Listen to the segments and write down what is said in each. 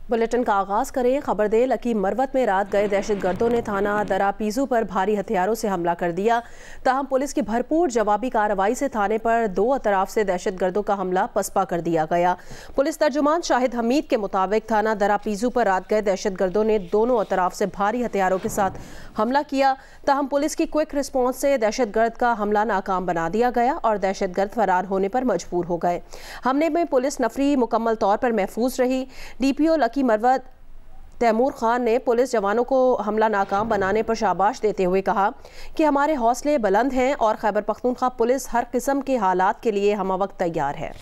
Bulletin का आगाज करें। खबर दे लकी मरवत में रात गए दहशतगर्दों ने थाना दरा पीजू पर भारी हथियारों से हमला कर दिया। ताहम पुलिस की भरपूर जवाबी कार्रवाई से थाने पर दो अतराफ से दहशतगर्दों का हमला पसपा कर दिया गया। पुलिस तर्जुमान शाहिद हमीद के मुताबिक थाना दरा पीजू पर रात गए दहशतगर्दों ने दोनों अतराफ से भारी हथियारों के साथ हमला किया। ताहम पुलिस की क्विक रिस्पॉन्स से दहशतगर्द का हमला नाकाम बना दिया गया और दहशतगर्द फरार होने पर मजबूर हो गए। हमले में पुलिस नफरी मुकम्मल तौर पर महफूज रही। डीपीओ लकी मरवत तैमूर खान ने पुलिस जवानों को हमला नाकाम बनाने पर शाबाश देते हुए कहा कि हमारे हौसले बुलंद हैं और खैबर पख्तूनख्वा पुलिस हर किस्म के हालात के लिए हमवक्त तैयार है।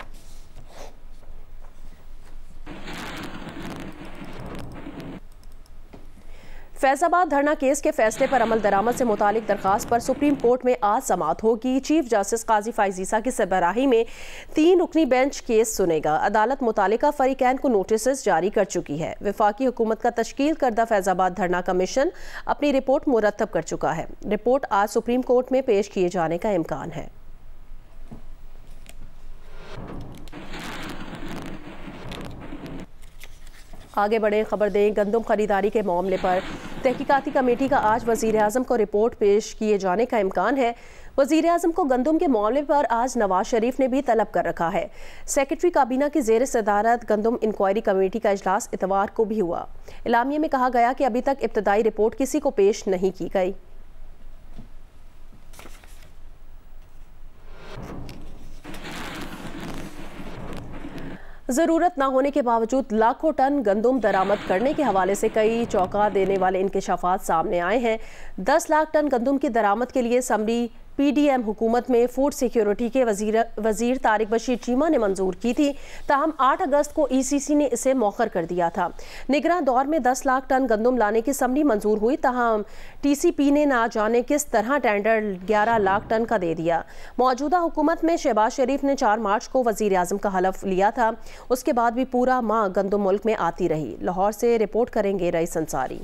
फैजाबाद धरना केस के फैसले पर अमल दरामद से मुतालिक दरखास्त पर सुप्रीम कोर्ट में आज समाअत होगी। चीफ जस्टिस काजी फाइजीसा की सरबराही में 3 रुकनी बेंच केस सुनेगा। अदालत मुतालिका फरीकैन को नोटिस जारी कर चुकी है। वफाकी हुकूमत का तश्कील करदा फैजाबाद धरना कमीशन अपनी रिपोर्ट मुरतब कर चुका है। रिपोर्ट आज सुप्रीम कोर्ट में पेश किए जाने का इम्कान है। आगे बढ़े खबर दें। गंदम खरीदारी के मामले पर तहकीकाती कमेटी का आज वज़ीर आज़म को रिपोर्ट पेश किए जाने का इम्कान है। वज़ीर आज़म को गंदम के मामले पर आज नवाज शरीफ ने भी तलब कर रखा है। सेक्रेटरी काबीना की ज़ेर सदारत गंदम इंक्वायरी कमेटी का इजलास इतवार को भी हुआ। इलामिया में कहा गया कि अभी तक इब्तदाई रिपोर्ट किसी को पेश नहीं की गई। ज़रूरत न होने के बावजूद लाखों टन गंदम दरामद करने के हवाले से कई चौंका देने वाले इंकशाफात सामने आए हैं। 10 लाख टन गंदम की दरामद के लिए समरी पीडीएम हुकूमत में फूड सिक्योरिटी के वजीर तारिक बशीर चीमा ने मंजूर की थी। ताहम 8 अगस्त को ईसीसी ने इसे मौखर कर दिया था। निगरान दौर में 10 लाख टन गंदम लाने की समरी मंजूर हुई। ताहम टीसीपी ने ना जाने किस तरह टेंडर 11 लाख टन का दे दिया। मौजूदा हुकूमत में शहबाज शरीफ ने 4 मार्च को वजीर आज़म का हलफ लिया था। उसके बाद भी पूरा माह गंदम मुल्क में आती रही। लाहौर से रिपोर्ट करेंगे रईस अंसारी।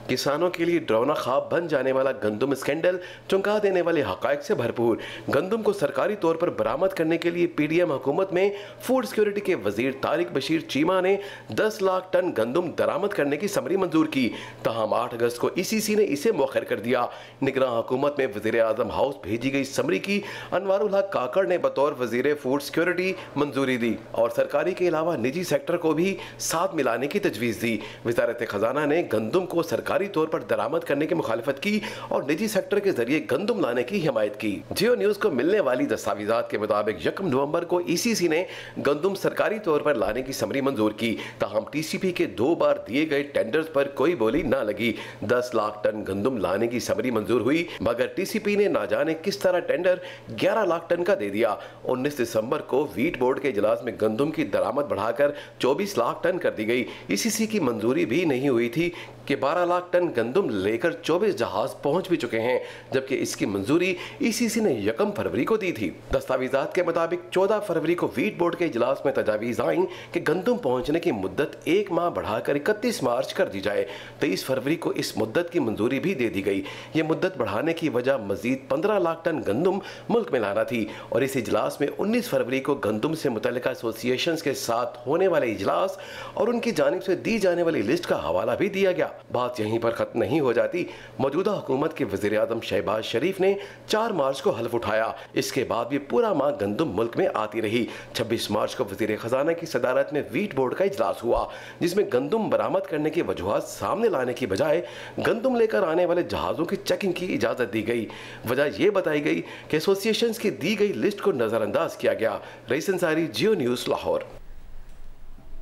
किसानों के लिए डरावना ख्वाब बन जाने वाला गंदम स्कैंडल चौंका देने वाले हकायक से भरपूर। गंदम को सरकारी तौर पर बरामद करने के लिए पीडीएम हुकूमत में फूड सिक्योरिटी के वजीर तारिक बशीर चीमा ने 10 लाख टन गंदम दरामद करने की समरी मंजूर की। ताहम 8 अगस्त को ईसीसी ने इसे मौखर कर दिया। निगरान हुकूमत में वजीर आज़म हाउस भेजी गई समरी की अनवारुल हक काकड़ ने बतौर वजीर फूड सिक्योरिटी मंजूरी दी और सरकारी के अलावा निजी सेक्टर को भी साथ मिलाने की तजवीज़ दी। वजारत खजाना ने गंदम को सरकारी तौर पर दरामद करने की मुखालिफत की और निजी सेक्टर के जरिए गंदम लाने की हिमायत की। जियो न्यूज को मिलने वाली दस्तावेजात के मुताबिक 1 नवंबर को ईसीसी ने गंदम सरकारी तौर पर लाने की समरी मंजूर की। ताहम टीसीपी के 2 बार दिए गए टेंडर्स पर कोई बोली न लगी। 10 लाख टन गंदम लाने की समरी मंजूर हुई, मगर टीसीपी ने ना जाने किस तरह टेंडर 11 लाख टन का दे दिया। 19 दिसंबर को वीट बोर्ड के इजलास में गंदम की दरामद बढ़ाकर 24 लाख टन कर दी गई। ईसीसी की मंजूरी भी नहीं हुई थी कि 12 लाख टन गंदम लेकर 24 जहाज पहुंच भी चुके हैं, जबकि इसकी मंजूरी ईसीसी ने 1 फरवरी को दी थी। दस्तावेजात के मुताबिक 14 फरवरी को वीट बोर्ड के इजलास में तजावीज़ आई कि गंदम पहुंचने की मुद्दत 1 माह बढ़ाकर 31 मार्च कर दी जाए। 23 फरवरी को इस मुद्दत की मंजूरी भी दे दी गई। ये मुद्दत बढ़ाने की वजह मजीद 15 लाख टन गंदम मुल्क में लाना थी और इस इजलास में 19 फरवरी को गंदम से मुतल्लिका एसोसिएशन के साथ होने वाले इजलास और उनकी जानिब से दी जाने वाली लिस्ट का हवाला भी दिया गया। बात यहीं पर खत्म नहीं हो जाती। मौजूदा हुकूमत के वज़ीर आज़म शहबाज शरीफ ने 4 मार्च को हल्फ उठाया। इसके बाद भी पूरा माह गंदम मुल्क में आती रही। 26 मार्च को वज़ीर खजाना की सदारत में वीट बोर्ड का इजलास हुआ, जिसमें गंदम बरामद करने की वजूहात सामने लाने की बजाय गंदम लेकर आने वाले जहाज़ों की चेकिंग की इजाज़त दी गई। वजह यह बताई गई कि एसोसिएशन की दी गई लिस्ट को नज़रअंदाज किया गया। रईस अंसारी, जियो न्यूज़, लाहौर।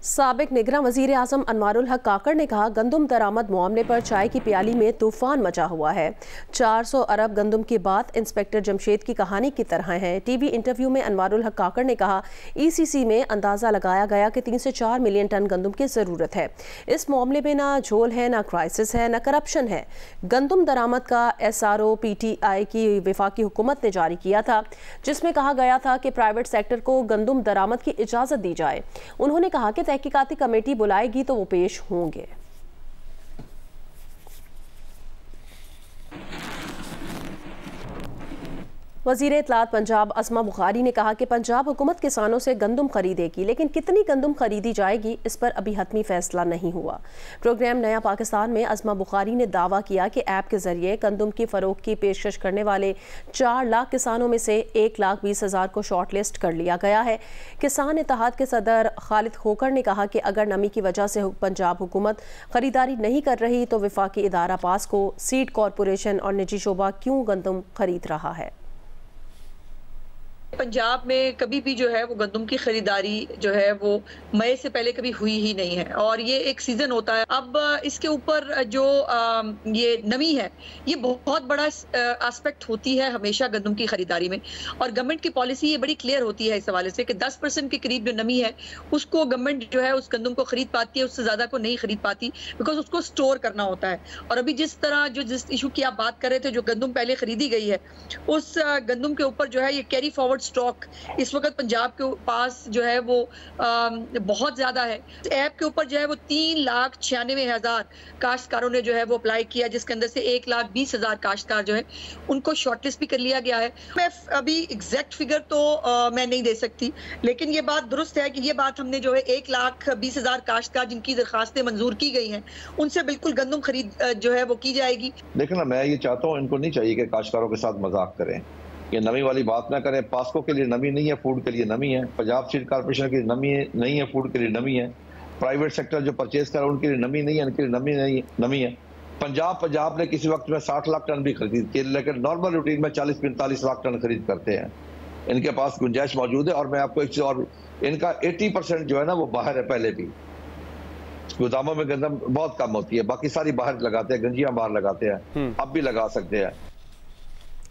साबिक निगरान वजीर आज़म अनवारुल हक काकड़ ने कहा गंदम दरामद मामले पर चाय की प्याली में तूफान मचा हुआ है। 400 अरब गंदम की बात इंस्पेक्टर जमशेद की कहानी की तरह है। टीवी इंटरव्यू में अनवारुल हक काकड़ ने कहा ईसीसी में अंदाज़ा लगाया गया कि 3 से 4 मिलियन टन गंदम की ज़रूरत है। इस मामले में ना झोल है, ना क्राइसिस है, ना करप्शन है। गंदम दरामद का SRO PTI की वफाकी हुकूमत ने जारी किया था, जिसमें कहा गया था कि प्राइवेट सेक्टर को गंदम दरामद की इजाज़त दी जाए। उन्होंने कहा कि तहकीकाती कमेटी बुलाएगी तो वो पेश होंगे। वज़ीर इत्तलात पंजाब अस्मा बुखारी ने कहा कि पंजाब हुकूमत किसानों से गंदम खरीदेगी, लेकिन कितनी गंदम खरीदी जाएगी इस पर अभी हतमी फैसला नहीं हुआ। प्रोग्राम नया पाकिस्तान में अस्मा बुखारी ने दावा किया कि ऐप के जरिए गंदम की फ़रोख्त की पेशकश करने वाले 4 लाख किसानों में से 1,20,000 को शॉर्ट लिस्ट कर लिया गया है। किसान इत्तेहाद के सदर खालिद खोकर ने कहा कि अगर नमी की वजह से पंजाब हुकूमत खरीदारी नहीं कर रही तो वफाकी इदारा पास को सीड कॉरपोरेशन और निजी शोबा क्यों गंदम खरीद रहा है। पंजाब में कभी भी जो है वो गंदम की खरीदारी जो है वो मई से पहले कभी हुई ही नहीं है और ये एक सीजन होता है। अब इसके ऊपर जो ये नमी है ये बहुत बड़ा एस्पेक्ट होती है हमेशा गंदम की खरीदारी में, और गवर्नमेंट की पॉलिसी ये बड़ी क्लियर होती है इस हवाले से कि 10% के करीब जो नमी है उसको गवर्नमेंट जो है उस गंदम को खरीद पाती है, उससे ज्यादा को नहीं खरीद पाती, बिकॉज उसको स्टोर करना होता है। और अभी जिस इशू की आप बात कर रहे थे, जो गंदम पहले खरीदी गई है उस गंदम के ऊपर जो है ये कैरी फॉरवर्ड स्टॉक इस वक्त पंजाब के पास जो है वो बहुत ज्यादा है। ऐप के ऊपर जो है वो 3,96,000 काश्तकारों ने जो है वो अप्लाई किया, जिसके अंदर से 1,20,000 काश्तकार जो है उनको शॉर्टलिस्ट भी कर लिया गया है। मैं अभी एग्जैक्ट फिगर तो मैं नहीं दे सकती, लेकिन ये बात दुरुस्त है कि ये बात हमने जो है 1,20,000 काश्तकार जिनकी दरखास्तें मंजूर की गई हैं उनसे बिल्कुल गंदम खरीद जो है वो की जाएगी। लेकिन मैं ये चाहता हूँ इनको नहीं चाहिए कि काश्तकारों के साथ मजाक करें, ये नमी वाली बात ना करें। पास्को के लिए नमी नहीं है, फूड के लिए नमी है। पंजाब सीड कॉर्पोरेशन के लिए नमी नहीं है, फूड के लिए नमी है। प्राइवेट सेक्टर जो परचेज कर रहा है उनके लिए नमी नहीं है, उनके लिए नमी है। पंजाब ने किसी वक्त में 60 लाख टन भी खरीद किए, लेकिन नॉर्मल रूटीन में 40-45 लाख टन खरीद करते हैं। इनके पास गुंजाइश मौजूद है। और मैं आपको एक चीज और, इनका 80% जो है ना वो बाहर है। पहले भी गोदामों में गंदम बहुत कम होती है, बाकी सारी बाहर लगाते हैं, गंजियां बाहर लगाते हैं, अब भी लगा सकते हैं।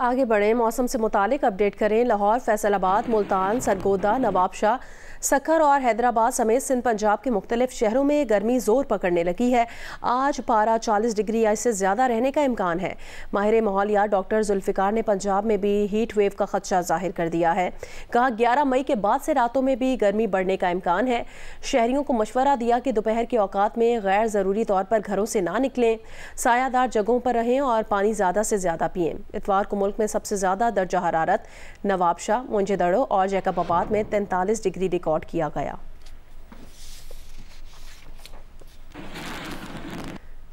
आगे बढ़े, मौसम से मुतालिक अपडेट करें। लाहौर, फैसलाबाद, मुल्तान, सरगोदा, नवाबशाह, सक्खर और हैदराबाद समेत सिंध पंजाब के मुख्तलिफ शहरों में गर्मी जोर पकड़ने लगी है। आज पारा 40 डिग्री या इससे ज़्यादा रहने का इम्कान है। माहिर माहौलियात डॉक्टर जुल्फ़िकार ने पंजाब में भी हीट वेव का खदशा जाहिर कर दिया है। कहा 11 मई के बाद से रातों में भी गर्मी बढ़ने का इम्कान है। शहरियों को मशवरा दिया कि दोपहर के औकात में गैर ज़रूरी तौर पर घरों से ना निकलें, सायादार जगहों पर रहें और पानी ज़्यादा से ज़्यादा पिएँ। इतवार को मुल्क में सबसे ज़्यादा दर्जा हरारत नवाबशाह, मुंजेदड़ो और जैकबाबाद में 43 डिग्री रिकॉर्ड किया गया।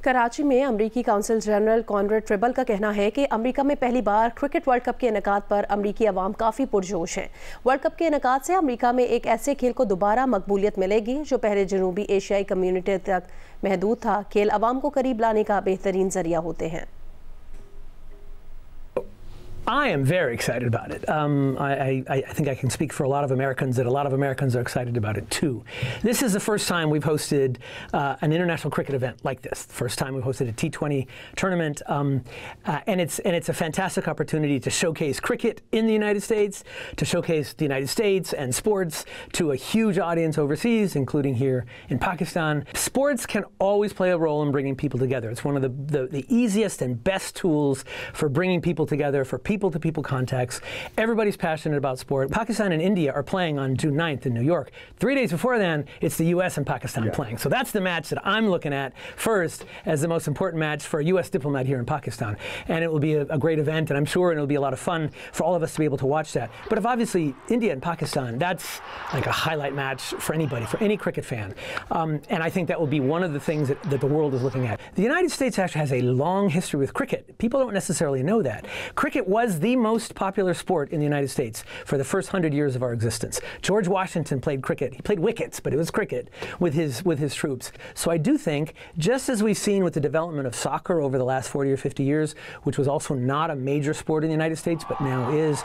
कराची में अमरीकी काउंसिल जनरल कॉनरेड ट्रिबल का कहना है कि अमरीका में पहली बार क्रिकेट वर्ल्ड कप के इनेकाद पर अमरीकी अवाम काफ़ी पुरजोश हैं। वर्ल्ड कप के इनेकाद से अमरीका में एक ऐसे खेल को दोबारा मकबूलियत मिलेगी जो पहले जनूबी एशियाई कम्युनिटी तक महदूद था। खेल अवाम को करीब लाने का बेहतरीन जरिया होते हैं। I am very excited about it. I think I can speak for a lot of Americans that a lot of Americans are excited about it too. This is the first time we've hosted an international cricket event like this. The first time we've hosted a T20 tournament, and it's a fantastic opportunity to showcase cricket in the United States, to showcase the United States and sports to a huge audience overseas, including here in Pakistan. Sports can always play a role in bringing people together. It's one of the easiest and best tools for bringing people together, for people-to-people contacts. Everybody's passionate about sport. Pakistan and India are playing on June 9th in New York. 3 days before then, it's the U.S. and Pakistan playing. So that's the match that I'm looking at first as the most important match for a U.S. diplomat here in Pakistan. And it will be a great event, and I'm sure it'll be a lot of fun for all of us to be able to watch that. But if obviously India and Pakistan, that's like a highlight match for anybody, for any cricket fan. And I think that will be one of the things that the world is looking at. The United States actually has a long history with cricket. People don't necessarily know that. Cricket was the most popular sport in the United States for the first 100 years of our existence. George Washington played cricket. He played wickets, but it was cricket with his troops. So I do think, just as we've seen with the development of soccer over the last 40 or 50 years, which was also not a major sport in the United States, but now is,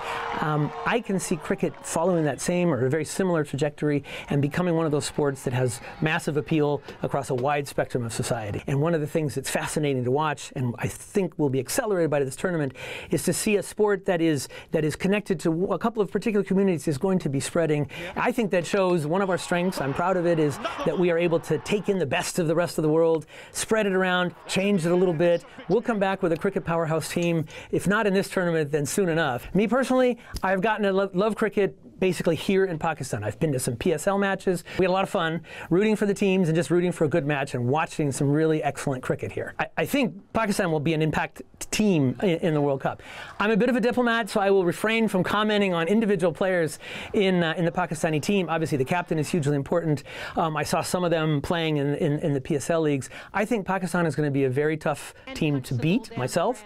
I can see cricket following that same or a very similar trajectory and becoming one of those sports that has massive appeal across a wide spectrum of society. And one of the things that's fascinating to watch, and I think will be accelerated by this tournament, is to see a sport that is connected to a couple of particular communities is going to be spreading. I think that shows one of our strengths. I'm proud of it, is that we are able to take in the best of the rest of the world, spread it around, change it a little bit. We'll come back with a cricket powerhouse team, if not in this tournament, then soon enough. Me personally, I've gotten to love cricket basically here in Pakistan. I've been to some PSL matches. We had a lot of fun rooting for the teams and just rooting for a good match and watching some really excellent cricket here. I think Pakistan will be an impact team in the World Cup. I'm a a bit of a diplomat, so I will refrain from commenting on individual players in the Pakistani team. Obviously, the captain is hugely important. I saw some of them playing in the PSL leagues. I think Pakistan is going to be a very tough team to beat. Myself,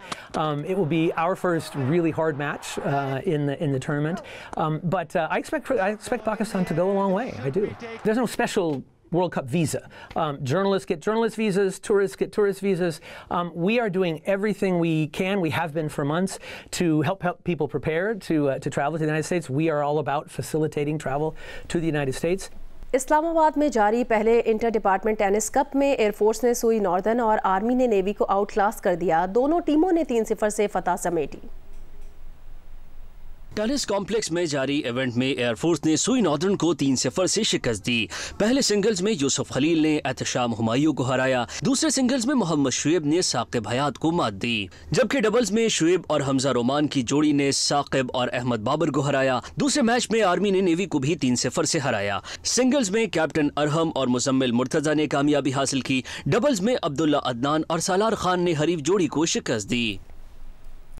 it will be our first really hard match in the tournament. But I expect Pakistan to go a long way. I do. There's no special World Cup visa. Journalists get journalist visas, tourists get tourist visas. We are doing everything we can, we have been for months, to help people prepare to travel to the United States. We are all about facilitating travel to the United States. Islamabad में जारी पहले inter department tennis cup में air force ने सुई northern और army ने navy को out class कर दिया। दोनों टीमों ने 3-0 से फतह समेटी। टेनिस कॉम्प्लेक्स में जारी इवेंट में एयरफोर्स ने सुई नॉर्दर्न को 3-0 से शिकस्त दी। पहले सिंगल्स में यूसुफ खलील ने एहतशाम हुमायूं को हराया। दूसरे सिंगल्स में मोहम्मद शुएब ने साकिब हयात को मात दी, जबकि डबल्स में शुएब और हमजा रोमान की जोड़ी ने साकिब और अहमद बाबर को हराया। दूसरे मैच में आर्मी ने नेवी को भी 3-0 से हराया। सिंगल्स में कैप्टन अरहम और मुजम्मिल मुर्तजा ने कामयाबी हासिल की। डबल्स में अब्दुल्ला अदनान और सालार खान ने हरीफ जोड़ी को शिकस्त दी।